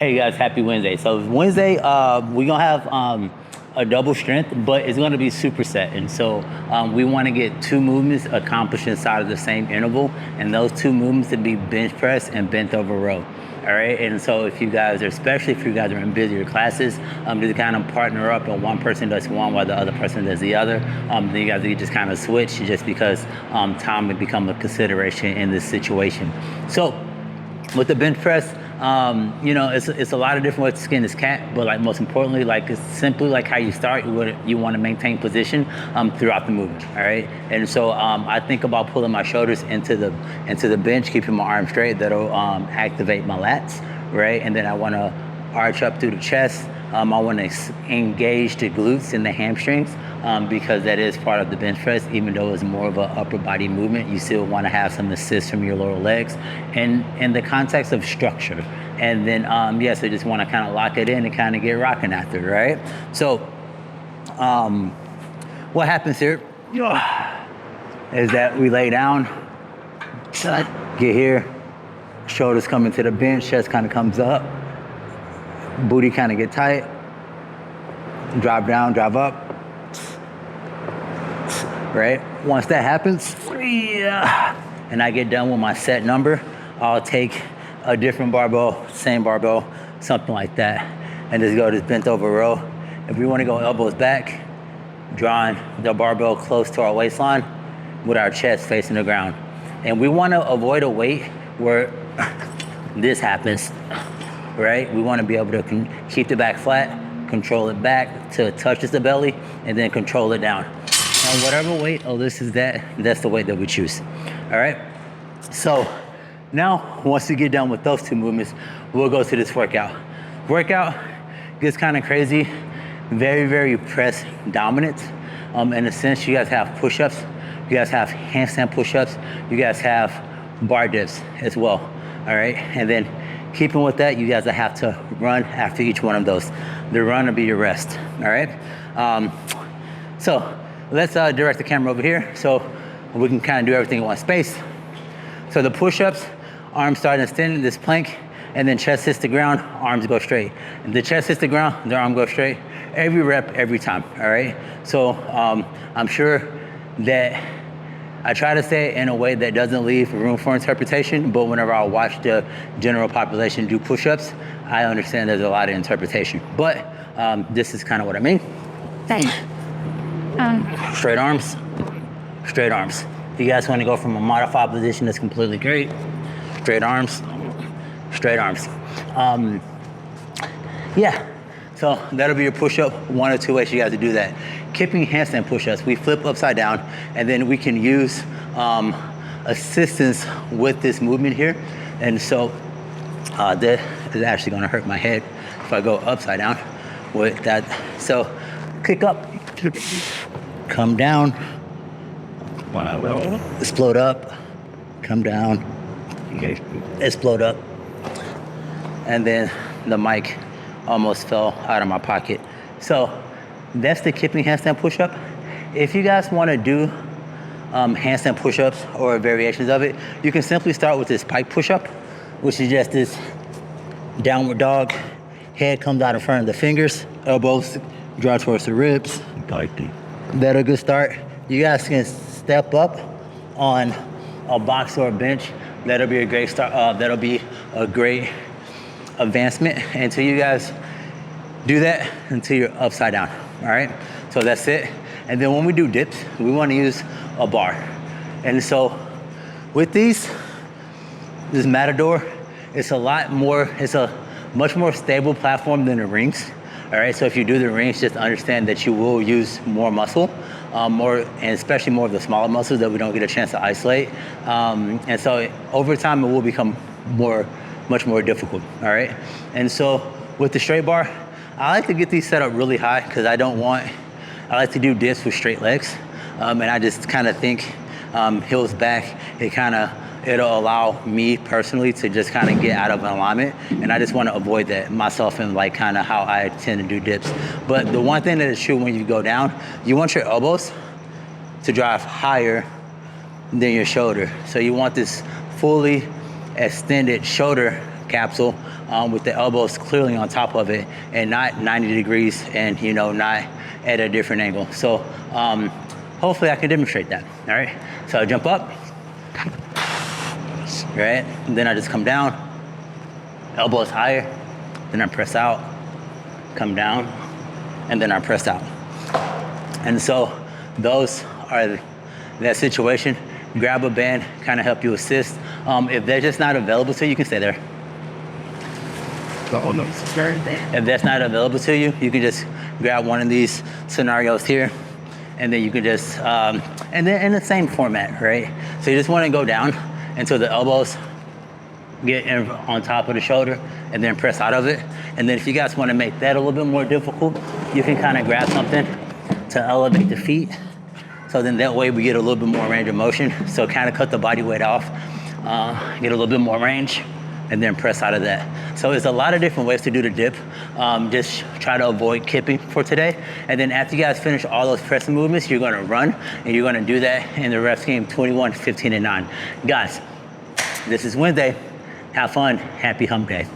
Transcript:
Hey guys, happy Wednesday. So Wednesday, we're gonna have a double strength, but it's gonna be superset. And so we wanna get 2 movements accomplished inside of the same interval. And those 2 movements would be bench press and bent over row. All right, and so if you guys, especially if you guys are in busier classes, to kind of partner up and one person does one while the other person does the other, then you guys can just kind of switch just because time would become a consideration in this situation. So with the bench press, it's a lot of different ways to skin this cat, but like most importantly, like it's simply like how you start. You want to maintain position throughout the movement, all right? And so I think about pulling my shoulders into the bench, keeping my arms straight. That'll activate my lats, right? And then I want to arch up through the chest. I want to engage the glutes and the hamstrings because that is part of the bench press. Even though it's more of an upper body movement, you still want to have some assist from your lower legs and in the context of structure. And then, so just want to kind of lock it in and kind of get rocking after, right? So what happens here is that we lay down, get here, shoulders come into the bench, chest kind of comes up, booty kind of get tight, drop down, drop up, right? Once that happens, and I get done with my set number, I'll take a different barbell, same barbell, something like that, and just go to this bent over row. If we want to go elbows back, drawing the barbell close to our waistline with our chest facing the ground. And we want to avoid a weight where this happens. Right? We want to be able to keep the back flat, control it back till it touches the belly, and then control it down. And whatever weight, this is that's the weight that we choose. All right? So now, once we get done with those 2 movements, we'll go to this workout. Workout gets kind of crazy, very, very press dominant. In a sense, you guys have push-ups, you guys have handstand push-ups, you guys have bar dips as well. All right? And then keeping with that, you guys have to run after each one of those. The run will be your rest, all right? So let's direct the camera over here so we can kind of do everything in one space. So the push-ups, arms start extending this plank, and then chest hits the ground, arms go straight. And the chest hits the ground, the arm goes straight. Every rep, every time, all right? So I'm sure that I try to say it in a way that doesn't leave room for interpretation, but whenever I watch the general population do push-ups, I understand there's a lot of interpretation. But this is kind of what I mean. Thanks. Straight arms, straight arms. If you guys want to go from a modified position, that's completely great. Straight arms, straight arms. So that'll be your push-up. 1 or 2 ways you guys to do that. Kipping handstand push-ups, we flip upside down, and then we can use assistance with this movement here. And so that is actually gonna hurt my head if I go upside down with that. So kick up, come down, explode up, come down, explode up. And then the mic almost fell out of my pocket. So that's the Kipping handstand push-up. If you guys want to do handstand push-ups or variations of it, you can simply start with this pike push-up, which is just this downward dog. Head comes out in front of the fingers, elbows draw towards the ribs. That'll a good start. You guys can step up on a box or a bench. That'll be a great start. That'll be a great advancement until you guys do that until you're upside down. All right, so that's it. And then when we do dips, we want to use a bar. And so with this Matador, it's a much more stable platform than the rings. All right, so if you do the rings, just understand that you will use more muscle, and especially more of the smaller muscles that we don't get a chance to isolate. And so over time, it will become much more difficult, all right? And so with the straight bar, I like to get these set up really high because I like to do dips with straight legs. And I just kind of think heels back, it'll allow me personally to just kind of get out of alignment. And I just want to avoid that myself and like kind of how I tend to do dips. But the one thing that is true when you go down, you want your elbows to drive higher than your shoulder. So you want this fully extended shoulder capsule with the elbows clearly on top of it and not 90 degrees and, you know, not at a different angle. So hopefully I can demonstrate that, all right? So I jump up, right? And then I just come down, elbows higher, then I press out, come down, and then I press out. And so those are that situation. Grab a band, kind of help you assist. If they're just not available to you, you can stay there. If that's not available to you, you can just grab one of these scenarios here, and then you can just, and then in the same format, right? So you just want to go down until the elbows get in on top of the shoulder and then press out of it. And then if you guys want to make that a little bit more difficult, you can kind of grab something to elevate the feet. So then that way we get a little bit more range of motion. So kind of cut the body weight off, get a little bit more range, and then press out of that. So there's a lot of different ways to do the dip. Just try to avoid kipping for today. And then after you guys finish all those pressing movements, you're gonna run, and you're gonna do that in the ref scheme 21, 15, and 9. Guys, this is Wednesday. Have fun, happy hump day.